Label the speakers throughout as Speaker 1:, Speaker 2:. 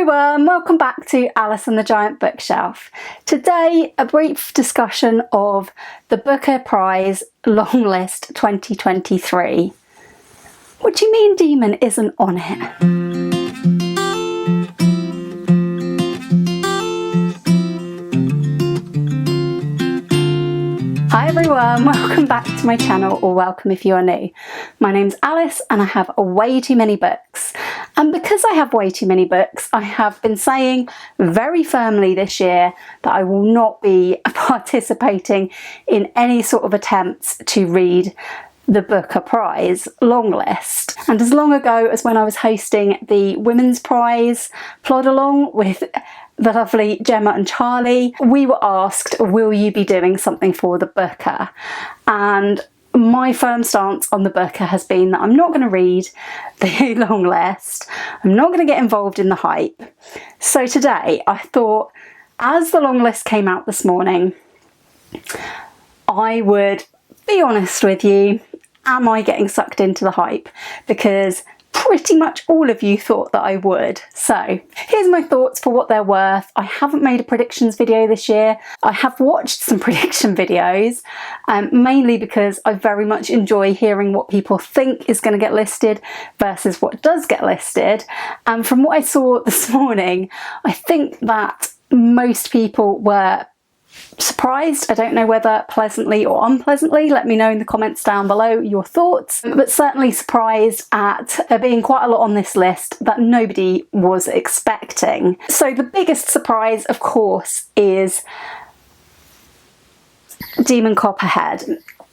Speaker 1: everyone, welcome back to Alice and the Giant Bookshelf. Today, a brief discussion of the Booker Prize Longlist 2023. What do you mean Demon isn't on it? Hi everyone, welcome back to my channel, or welcome if you are new. My name's Alice and I have way too many books. And because I have way too many books, I have been saying very firmly this year that I will not be participating in any sort of attempts to read the Booker Prize Longlist. And as long ago as when I was hosting the Women's Prize plodalong with the lovely Gemma and Charlie, we were asked, will you be doing something for the Booker? And my firm stance on the Booker has been that I'm not going to read the long list. I'm not going to get involved in the hype. So today I thought, as the long list came out this morning, I would be honest with you. Am I getting sucked into the hype? Because pretty much all of you thought that I would. So here's my thoughts for what they're worth. I haven't made a predictions video this year. I have watched some prediction videos, mainly because I very much enjoy hearing what people think is going to get listed versus what does get listed. And from what I saw this morning, I think that most people were surprised. I don't know whether pleasantly or unpleasantly. Let me know in the comments down below your thoughts, but certainly surprised at there being quite a lot on this list that nobody was expecting. So the biggest surprise, of course, is Demon Copperhead.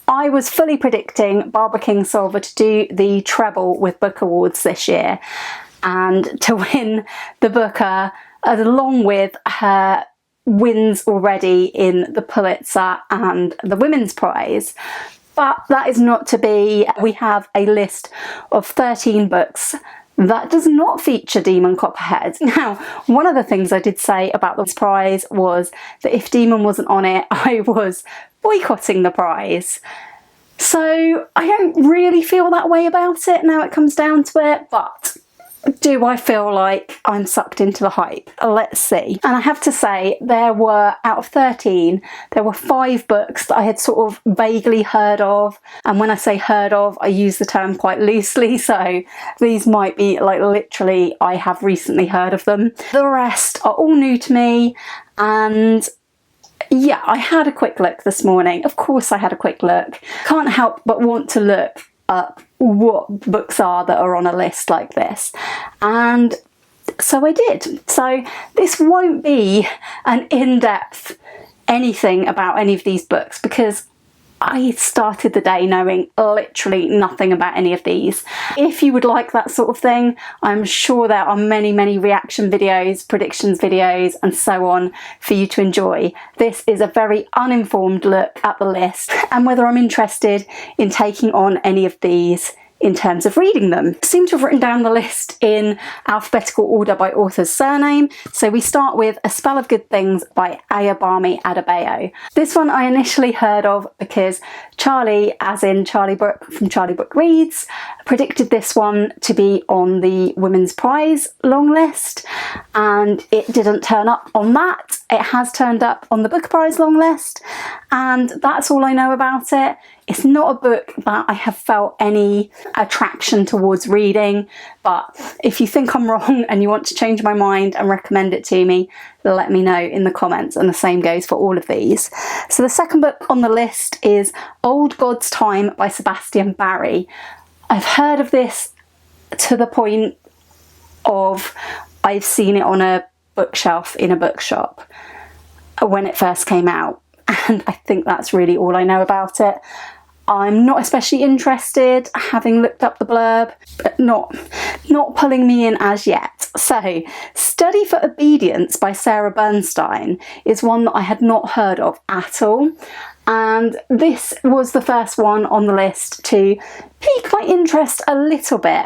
Speaker 1: I was fully predicting Barbara Kingsolver to do the treble with book awards this year and to win the Booker along with her wins already in the Pulitzer and the Women's Prize. But that is not to be. We have a list of 13 books that does not feature Demon Copperhead. Now, one of the things I did say about the prize was that if Demon wasn't on it, I was boycotting the prize. So I don't really feel that way about it now it comes down to it, but do I feel like I'm sucked into the hype? Let's see. And I have to say, there were, out of 13, there were 5 books that I had sort of vaguely heard of. And when I say heard of, I use the term quite loosely. So these might be like literally, I have recently heard of them. The rest are all new to me. And yeah, I had a quick look this morning. Of course I had a quick look. Can't help but want to look up what books are that are on a list like this, and so I did. So this won't be an in-depth anything about any of these books because I started the day knowing literally nothing about any of these. If you would like that sort of thing, I'm sure there are many reaction videos, predictions videos and so on for you to enjoy. This is a very uninformed look at the list and whether I'm interested in taking on any of these in terms of reading them. I seem to have written down the list in alphabetical order by author's surname. So we start with A Spell of Good Things by Ayobami Adebayo. This one I initially heard of because Charlie, as in Charlie Brooke from Charlie Brooke Reads, predicted this one to be on the Women's Prize long list, and it didn't turn up on that. It has turned up on the Booker Prize long list, and that's all I know about it. It's not a book that I have felt any attraction towards reading, but if you think I'm wrong and you want to change my mind and recommend it to me, let me know in the comments, and the same goes for all of these. So the second book on the list is Old God's Time by Sebastian Barry. I've heard of this to the point of I've seen it on a bookshelf in a bookshop when it first came out, and I think that's really all I know about it. I'm not especially interested, having looked up the blurb, but not pulling me in as yet. So, Study for Obedience by Sarah Bernstein is one that I had not heard of at all. And this was the first one on the list to pique my interest a little bit.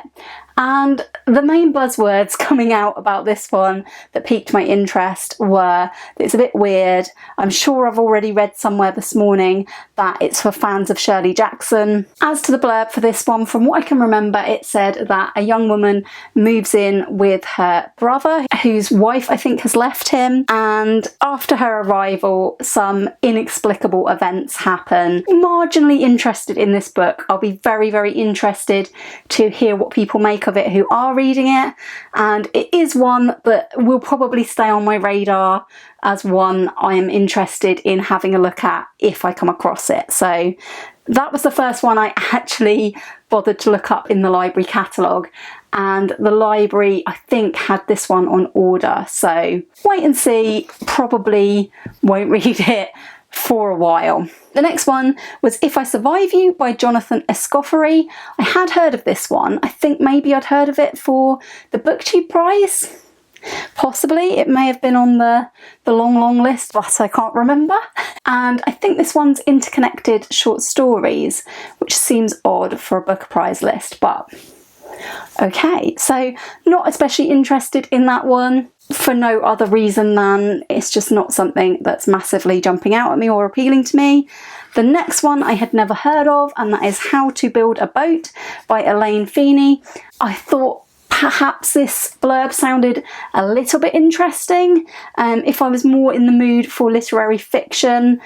Speaker 1: And the main buzzwords coming out about this one that piqued my interest were that it's a bit weird. I'm sure I've already read somewhere this morning that it's for fans of Shirley Jackson. As to the blurb for this one, from what I can remember, it said that a young woman moves in with her brother, whose wife I think has left him, and after her arrival some inexplicable events happen. Marginally interested in this book. I'll be very, very interested to hear what people make of it who are reading it, and it is one that will probably stay on my radar as one I am interested in having a look at if I come across it. So that was the first one I actually bothered to look up in the library catalogue, and the library I think had this one on order, so wait and see, probably won't read it for a while. The next one was If I Survive You by Jonathan Escoffery. I had heard of this one. I think maybe I'd heard of it for the BookTube prize. Possibly, it may have been on the long list, but I can't remember. And I think this one's interconnected short stories, which seems odd for a Booker Prize list, but okay. So not especially interested in that one for no other reason than it's just not something that's massively jumping out at me or appealing to me. The next one I had never heard of, and that is How to Build a Boat by Elaine Feeney. I thought perhaps this blurb sounded a little bit interesting. If I was more in the mood for literary fiction,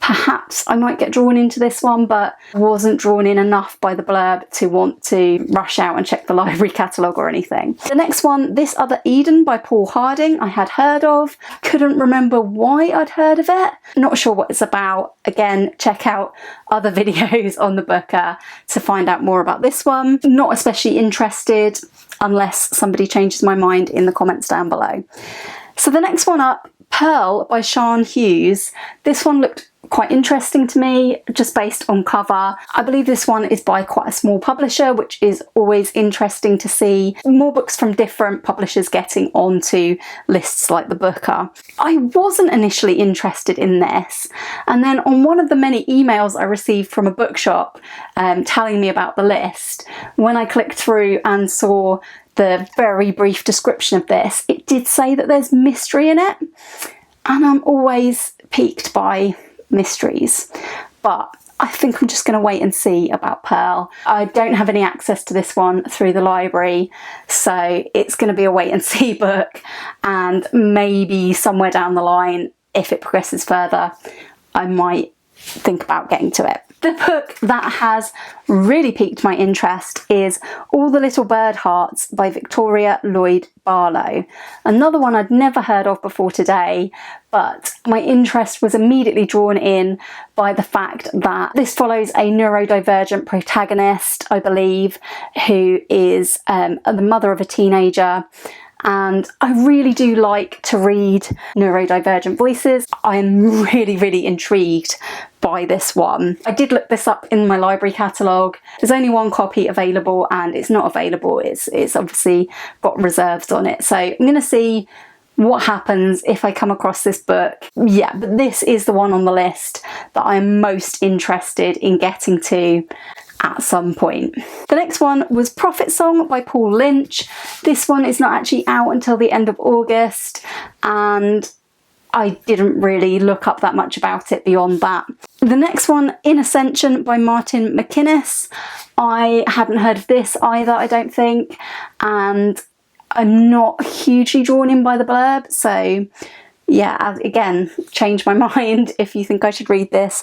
Speaker 1: perhaps I might get drawn into this one, but wasn't drawn in enough by the blurb to want to rush out and check the library catalogue or anything. The next one, This Other Eden by Paul Harding, I had heard of. Couldn't remember why I'd heard of it. Not sure what it's about. Again, check out other videos on the Booker to find out more about this one. Not especially interested unless somebody changes my mind in the comments down below. So the next one up, Pearl by Sian Hughes. This one looked quite interesting to me, just based on cover. I believe this one is by quite a small publisher, which is always interesting to see more books from different publishers getting onto lists like the Booker. I wasn't initially interested in this, and then on one of the many emails I received from a bookshop telling me about the list, when I clicked through and saw the very brief description of this, it did say that there's mystery in it, and I'm always piqued by mysteries, but I think I'm just going to wait and see about Pearl. I don't have any access to this one through the library, so it's going to be a wait and see book, and maybe somewhere down the line, if it progresses further, I might think about getting to it. The book that has really piqued my interest is All the Little Bird Hearts by Victoria Lloyd Barlow. Another one I'd never heard of before today, but my interest was immediately drawn in by the fact that this follows a neurodivergent protagonist, I believe, who is the mother of a teenager. And I really do like to read neurodivergent voices. I am really, really intrigued by this one. I did look this up in my library catalogue. There's only one copy available, and it's not available. It's obviously got reserves on it. So I'm going to see what happens if I come across this book. Yeah, but this is the one on the list that I am most interested in getting to at some point. The next one was Prophet Song by Paul Lynch. This one is not actually out until the end of August, and I didn't really look up that much about it beyond that. The next one, In Ascension by Martin McInnes. I hadn't heard of this either, I don't think, and I'm not hugely drawn in by the blurb, so yeah, again, change my mind if you think I should read this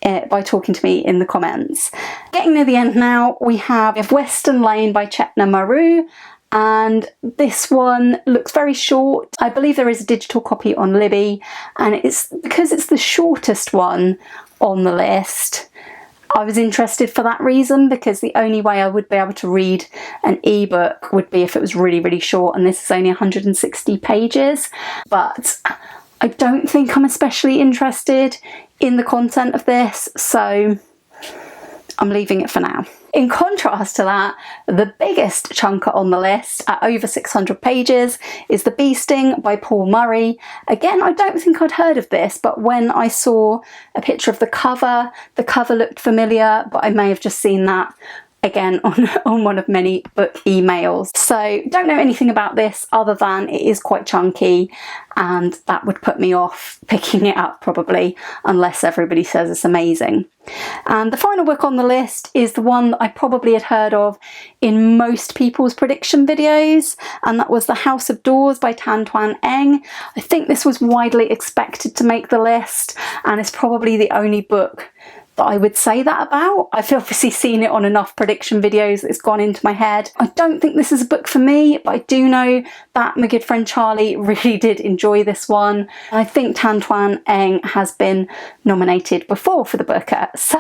Speaker 1: by talking to me in the comments. Getting near the end now, we have Western Lane by Chetna Maru, and this one looks very short. I believe there is a digital copy on Libby, and it's because it's the shortest one on the list. I was interested for that reason, because the only way I would be able to read an ebook would be if it was really, really short, and this is only 160 pages. But I don't think I'm especially interested in the content of this, so I'm leaving it for now. In contrast to that, the biggest chunker on the list at over 600 pages is The Bee Sting by Paul Murray. Again, I don't think I'd heard of this, but when I saw a picture of the cover looked familiar, but I may have just seen that again on one of many book emails. So don't know anything about this other than it is quite chunky, and that would put me off picking it up probably, unless everybody says it's amazing. And the final book on the list is the one that I probably had heard of in most people's prediction videos, and that was The House of Doors by Tan Tuan Eng. I think this was widely expected to make the list, and it's probably the only book that I would say that about. I've obviously seen it on enough prediction videos that it's gone into my head. I don't think this is a book for me, but I do know that my good friend Charlie really did enjoy this one. I think Tan Tuan Eng has been nominated before for the Booker. So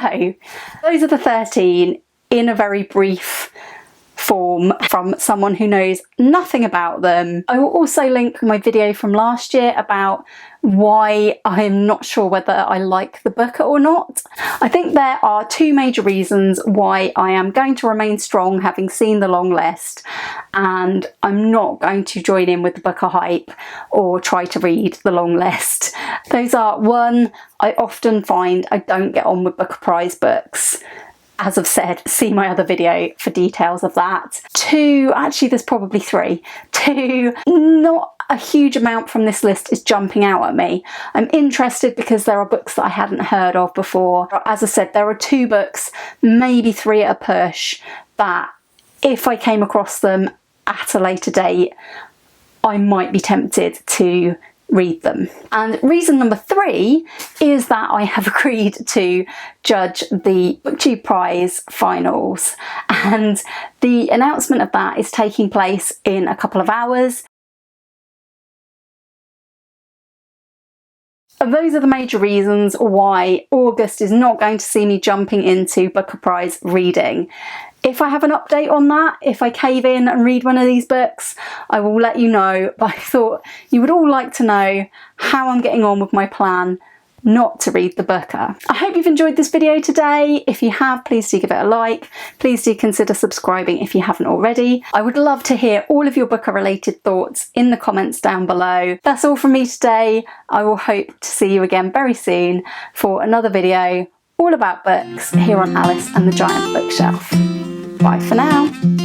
Speaker 1: those are the 13 in a very brief form from someone who knows nothing about them. I will also link my video from last year about why I am not sure whether I like the Booker or not. I think there are two major reasons why I am going to remain strong having seen the long list, and I'm not going to join in with the Booker hype or try to read the long list. Those are: one, I often find I don't get on with Booker Prize books. As I've said, see my other video for details of that. Two, actually there's probably three. Two, not a huge amount from this list is jumping out at me. I'm interested because there are books that I hadn't heard of before. As I said, there are two books, maybe three at a push, that if I came across them at a later date, I might be tempted to read them. And reason number three is that I have agreed to judge the BookTube Prize finals, and the announcement of that is taking place in a couple of hours. Those are the major reasons why August is not going to see me jumping into Booker Prize reading. If I have an update on that, if I cave in and read one of these books, I will let you know. But I thought you would all like to know how I'm getting on with my plan not to read the Booker. I hope you've enjoyed this video today. If you have, please do give it a like. Please do consider subscribing if you haven't already. I would love to hear all of your Booker related thoughts in the comments down below. That's all from me today. I will hope to see you again very soon for another video all about books here on Alice and the Giant Bookshelf. Bye for now.